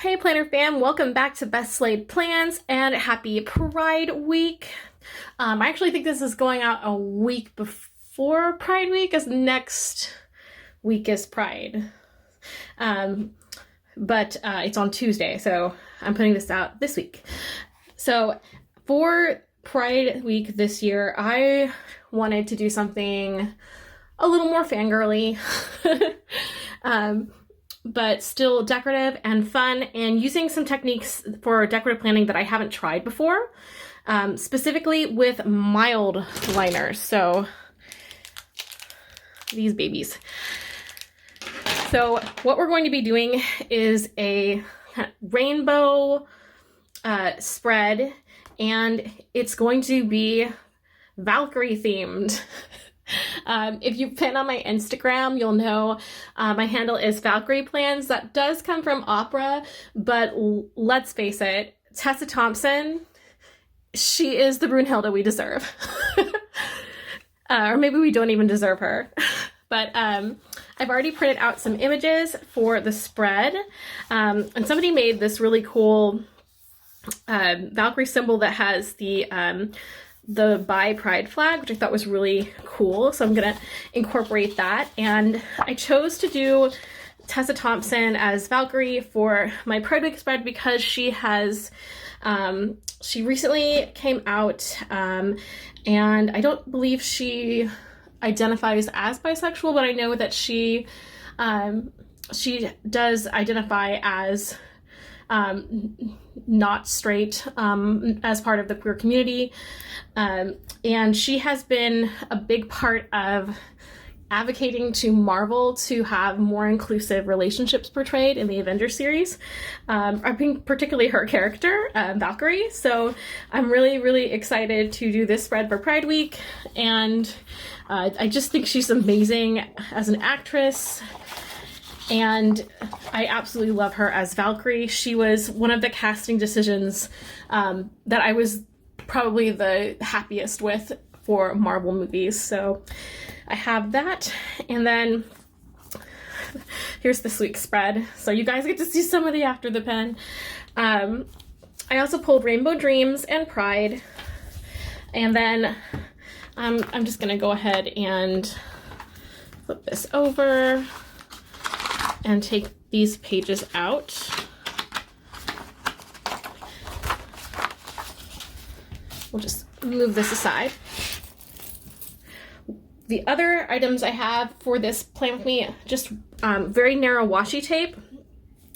Hey Planner fam, welcome back to Best Laid Plans and happy Pride Week. I actually think this is going out a week before Pride Week, as next week is Pride. But it's on Tuesday, so I'm putting this out this week. So for Pride Week this year, I wanted to do something a little more fangirly. But still decorative and fun, and using some techniques for decorative planning that I haven't tried before, specifically with Mildliners. So these babies. So what we're going to be doing is a rainbow spread, and it's going to be Valkyrie themed. If you've been on my Instagram, you'll know my handle is Valkyrie Plans. That does come from opera, but let's face it, Tessa Thompson, she is the Brunhilde we deserve. Or maybe we don't even deserve her. But I've already printed out some images for the spread, and somebody made this really cool Valkyrie symbol that has the bi pride flag, which I thought was really cool. So I'm gonna incorporate that. And I chose to do Tessa Thompson as Valkyrie for my Pride Week spread because she has, she recently came out, and I don't believe she identifies as bisexual, but I know that she does identify as not straight as part of the queer community, and she has been a big part of advocating to Marvel to have more inclusive relationships portrayed in the Avengers series. I think particularly her character, Valkyrie. So I'm really excited to do this spread for Pride Week, and I just think she's amazing as an actress. And I absolutely love her as Valkyrie. She was one of the casting decisions that I was probably the happiest with for Marvel movies. So I have that. And then here's this week's spread. So you guys get to see some of the after the pen. I also pulled Rainbow Dreams and Pride. And then I'm just gonna go ahead and flip this over and take these pages out. We'll just move this aside. The other items I have for this plan with me, just very narrow washi tape.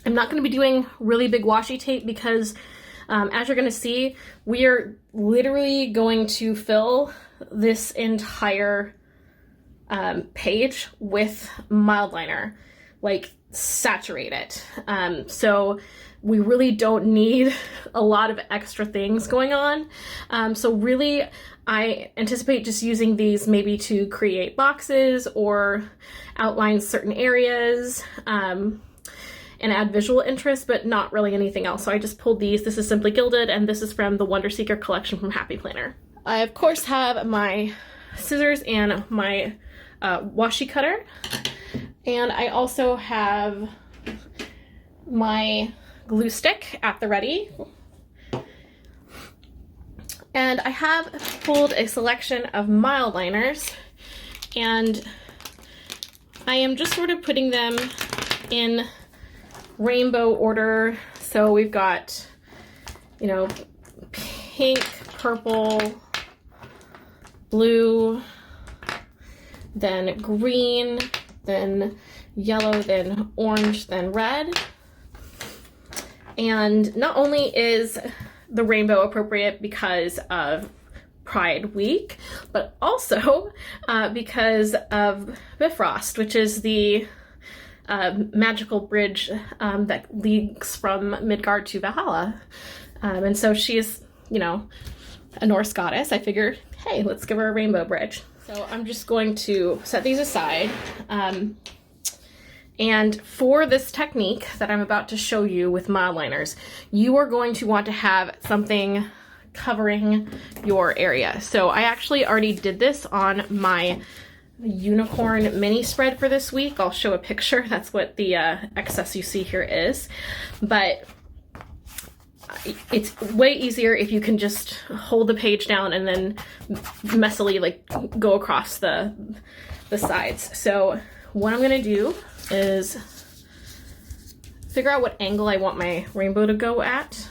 I'm not going to be doing really big washi tape because as you're going to see, we are literally going to fill this entire page with Mildliner, like saturate it. So we really don't need a lot of extra things going on. So really, I anticipate just using these maybe to create boxes or outline certain areas and add visual interest, but not really anything else. So I just pulled these. This is simply Gilded, and this is from the Wonderseeker collection from Happy Planner. I of course have my scissors and my washi cutter. And I also have my glue stick at the ready. And I have pulled a selection of Mildliners, and I am just sort of putting them in rainbow order. So we've got, you know, pink, purple, blue, then green, then yellow, then orange, then red. And not only is the rainbow appropriate because of Pride Week, but also because of Bifrost, which is the magical bridge that leads from Midgard to Valhalla. And so she's, you know, a Norse goddess. I figured, hey, let's give her a rainbow bridge. So I'm just going to set these aside. And for this technique that I'm about to show you with Mildliners, you are going to want to have something covering your area. So I actually already did this on my unicorn mini spread for this week. I'll show a picture. That's what the excess you see here is. But it's way easier if you can just hold the page down and then messily like go across the sides. So what I'm gonna do is figure out what angle I want my rainbow to go at.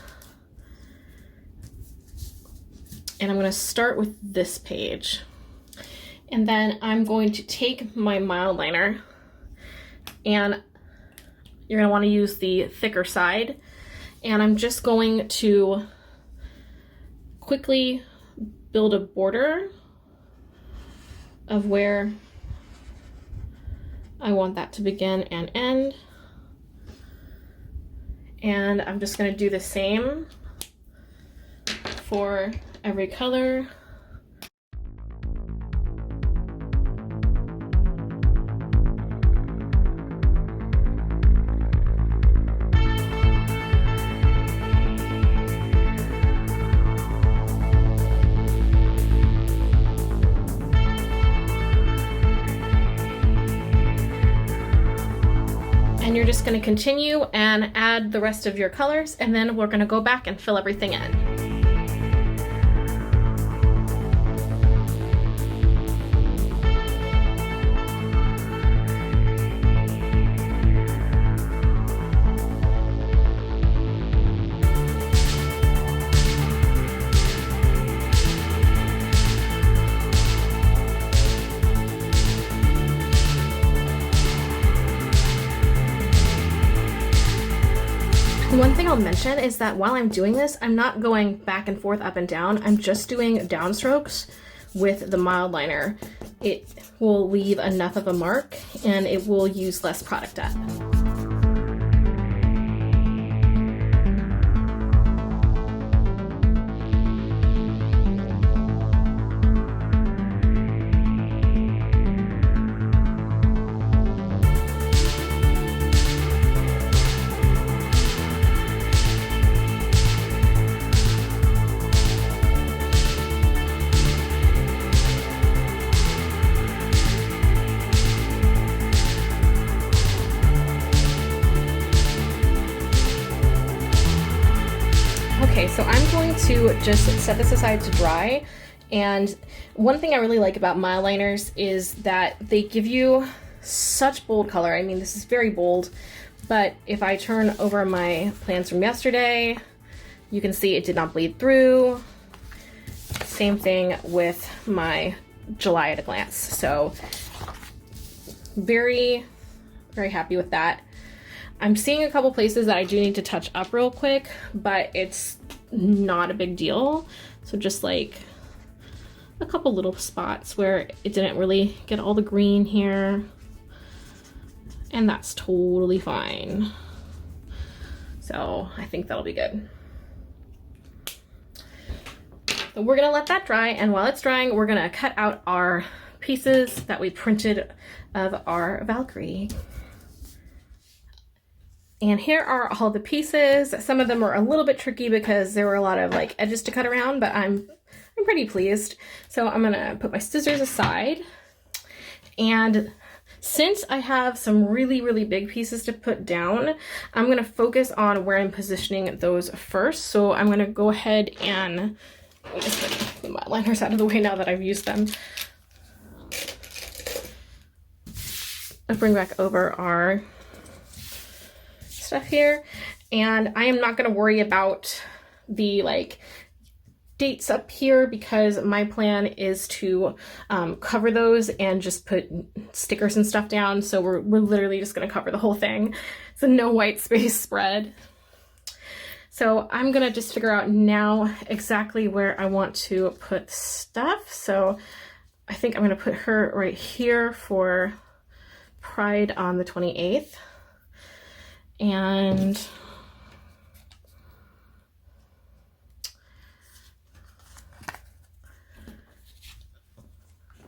And I'm gonna start with this page. And then I'm going to take my Mildliner, and you're gonna wanna use the thicker side. And I'm just going to quickly build a border of where I want that to begin and end. And I'm just going to do the same for every color. And you're just going to continue and add the rest of your colors, and then we're going to go back and fill everything in. One thing I'll mention is that while I'm doing this, I'm not going back and forth, up and down. I'm just doing downstrokes with the Mildliner. It will leave enough of a mark and it will use less product up. Okay, so I'm going to just set this aside to dry. And one thing I really like about Mildliners is that they give you such bold color. I mean, this is very bold, but if I turn over my plans from yesterday, you can see it did not bleed through. Same thing with my July at a glance. So very, very happy with that. I'm seeing a couple places that I do need to touch up real quick, but it's not a big deal. So just like a couple little spots where it didn't really get all the green here, and that's totally fine. So I think that'll be good. So we're gonna let that dry, and while it's drying, we're gonna cut out our pieces that we printed of our Valkyrie. And here are all the pieces. Some of them are a little bit tricky because there were a lot of like edges to cut around, but I'm pretty pleased. So I'm gonna put my scissors aside. And since I have some really, really big pieces to put down, I'm gonna focus on where I'm positioning those first. So I'm gonna go ahead and I'll just put the Mildliners out of the way now that I've used them. I'll bring back over our stuff here, and I am not going to worry about the like dates up here because my plan is to cover those and just put stickers and stuff down. So we're literally just going to cover the whole thing. It's a no white space spread. So I'm going to just figure out now exactly where I want to put stuff. So I think I'm going to put her right here for Pride on the 28th. And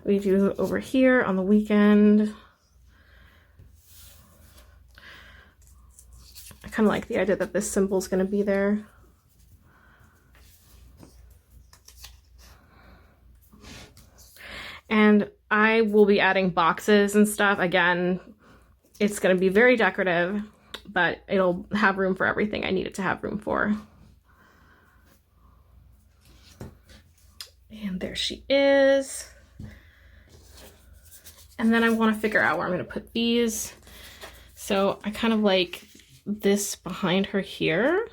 we do over here on the weekend. I kind of like the idea that this symbol is going to be there. And I will be adding boxes and stuff. Again, it's going to be very decorative, but it'll have room for everything I need it to have room for. And there she is. And then I want to figure out where I'm going to put these. So I kind of like this behind her here.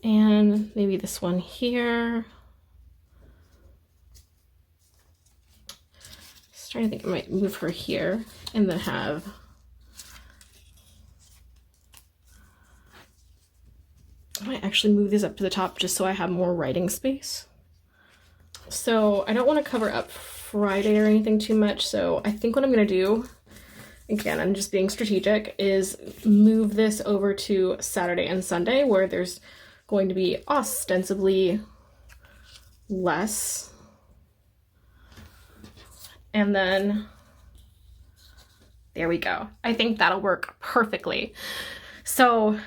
And maybe this one here. Just trying to think I might move her here and then have I might actually move these up to the top just so I have more writing space. So I don't want to cover up Friday or anything too much, so I think what I'm going to do, again, I'm just being strategic, is move this over to Saturday and Sunday where there's going to be ostensibly less. And then there we go. I think that'll work perfectly. So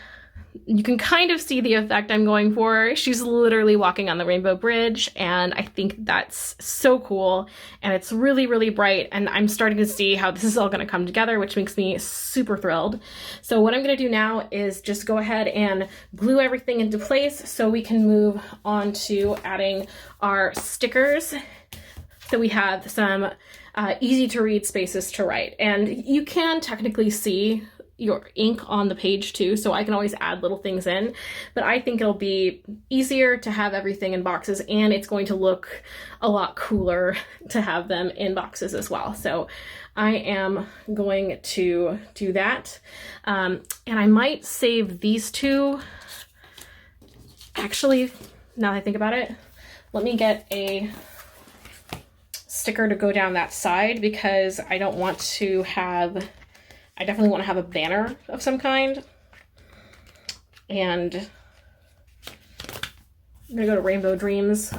you can kind of see the effect I'm going for. She's literally walking on the rainbow bridge, and I think that's so cool, and it's really, really bright, and I'm starting to see how this is all going to come together, which makes me super thrilled. So what I'm going to do now is just go ahead and glue everything into place so we can move on to adding our stickers. So we have some easy to read spaces to write, and you can technically see your ink on the page too, so I can always add little things in, but I think it'll be easier to have everything in boxes, and it's going to look a lot cooler to have them in boxes as well. So I am going to do that, and I might save these two. Actually, now that I think about it, let me get a sticker to go down that side, because I don't want to have, I definitely want to have a banner of some kind. And I'm gonna go to Rainbow Dreams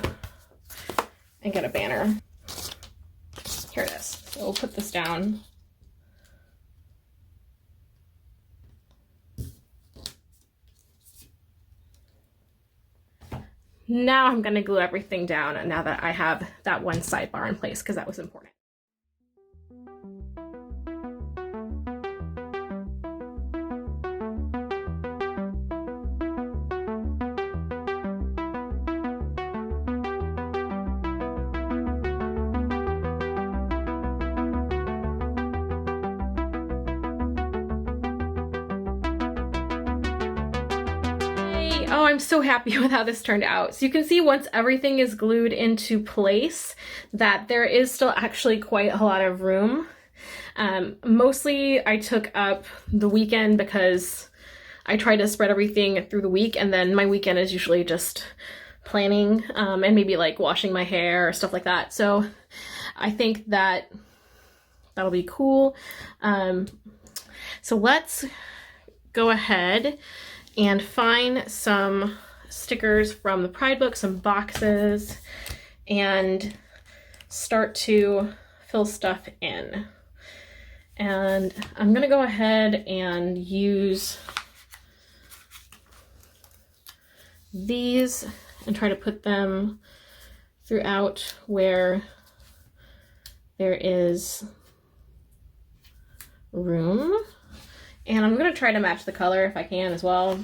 and get a banner. Here it is. So we'll put this down. Now I'm gonna glue everything down now that I have that one sidebar in place, because that was important. Oh, I'm so happy with how this turned out. So you can see once everything is glued into place that there is still actually quite a lot of room. Mostly I took up the weekend because I try to spread everything through the week, and then my weekend is usually just planning and maybe like washing my hair or stuff like that. So I think that that'll be cool. So let's go ahead and find some stickers from the Pride book, some boxes, and start to fill stuff in. And I'm gonna go ahead and use these and try to put them throughout where there is room. And I'm gonna try to match the color if I can as well.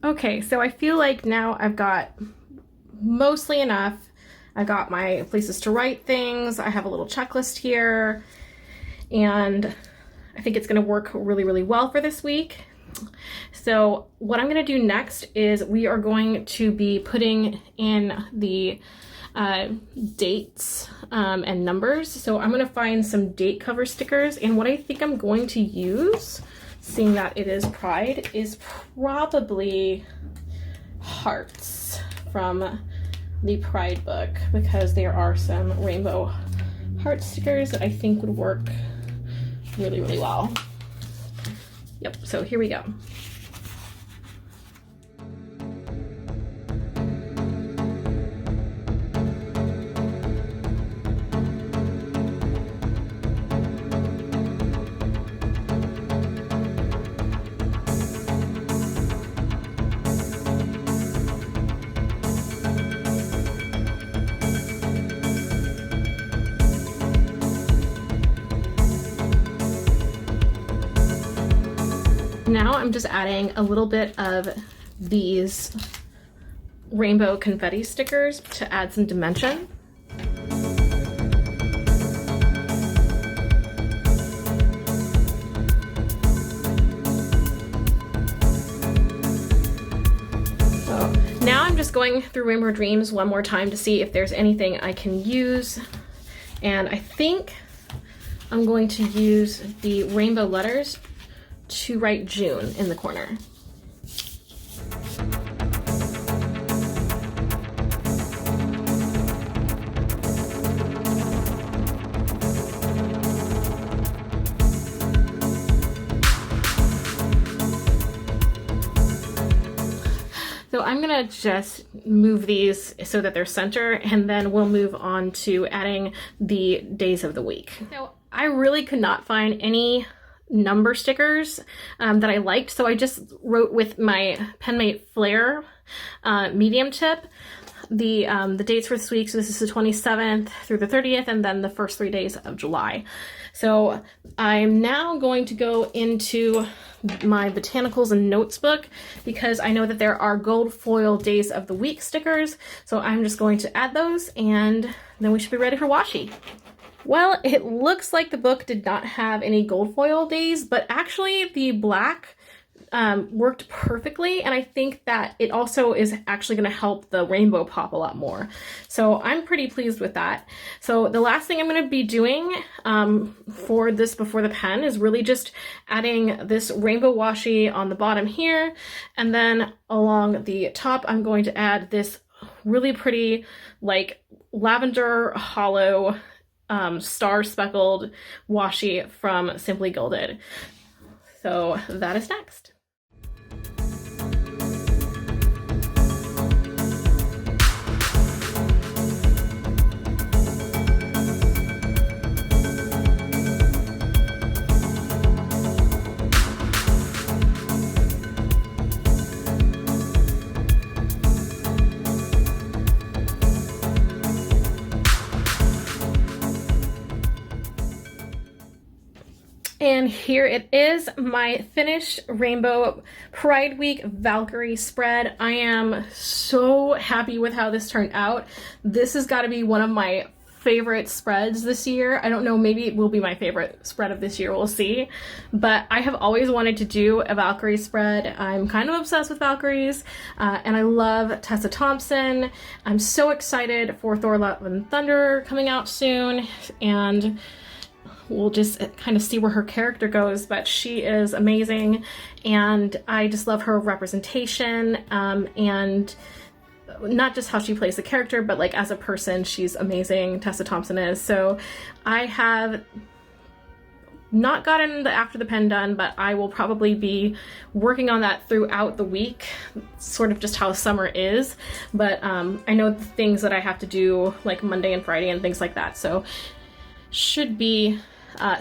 Okay, so I feel like now I've got mostly enough. I got my places to write things. I have a little checklist here, and I think it's going to work really, really well for this week. So what I'm going to do next is we are going to be putting in the dates and numbers. So I'm going to find some date cover stickers, and what I think I'm going to use, seeing that it is Pride, is probably hearts from the Pride book, because there are some rainbow heart stickers that I think would work really, really well. Yep, so here we go. Now I'm just adding a little bit of these rainbow confetti stickers to add some dimension. So now I'm just going through Rainbow Dreams one more time to see if there's anything I can use. And I think I'm going to use the rainbow letters to write June in the corner. So I'm gonna just move these so that they're center, and then we'll move on to adding the days of the week. So I really could not find any number stickers that I liked, so I just wrote with my Penmate Flare medium tip the dates for this week. So this is the 27th through the 30th, and then the first 3 days of July. So I'm now going to go into my botanicals and notes book, because I know that there are gold foil days of the week stickers, so I'm just going to add those, and then we should be ready for washi. Well, it looks like the book did not have any gold foil days, but actually the black worked perfectly, and I think that it also is actually going to help the rainbow pop a lot more. So I'm pretty pleased with that. So the last thing I'm going to be doing for this before the pen is really just adding this rainbow washi on the bottom here, and then along the top I'm going to add this really pretty like lavender hollow star speckled washi from Simply Gilded. So that is next. And here it is, my finished Rainbow Pride Week Valkyrie spread. I am so happy with how this turned out. This has got to be one of my favorite spreads this year. I don't know, maybe it will be my favorite spread of this year, we'll see. But I have always wanted to do a Valkyrie spread. I'm kind of obsessed with Valkyries, and I love Tessa Thompson. I'm so excited for Thor Love and Thunder coming out soon, and we'll just kind of see where her character goes, but she is amazing, and I just love her representation, and not just how she plays the character, but like as a person, she's amazing, Tessa Thompson is. So I have not gotten the After the Pen done, but I will probably be working on that throughout the week, sort of just how summer is. But I know the things that I have to do like Monday and Friday and things like that, so should be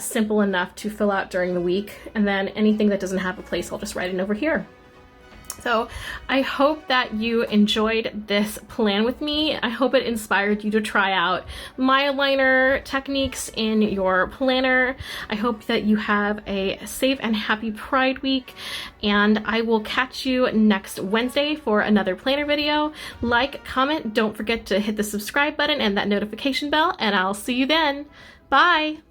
simple enough to fill out during the week, and then anything that doesn't have a place I'll just write it over here. So I hope that you enjoyed this plan with me. I hope it inspired you to try out mildliner techniques in your planner. I hope that you have a safe and happy Pride week, and I will catch you next Wednesday for another planner video. Like, comment, don't forget to hit the subscribe button and that notification bell, and I'll see you then. Bye!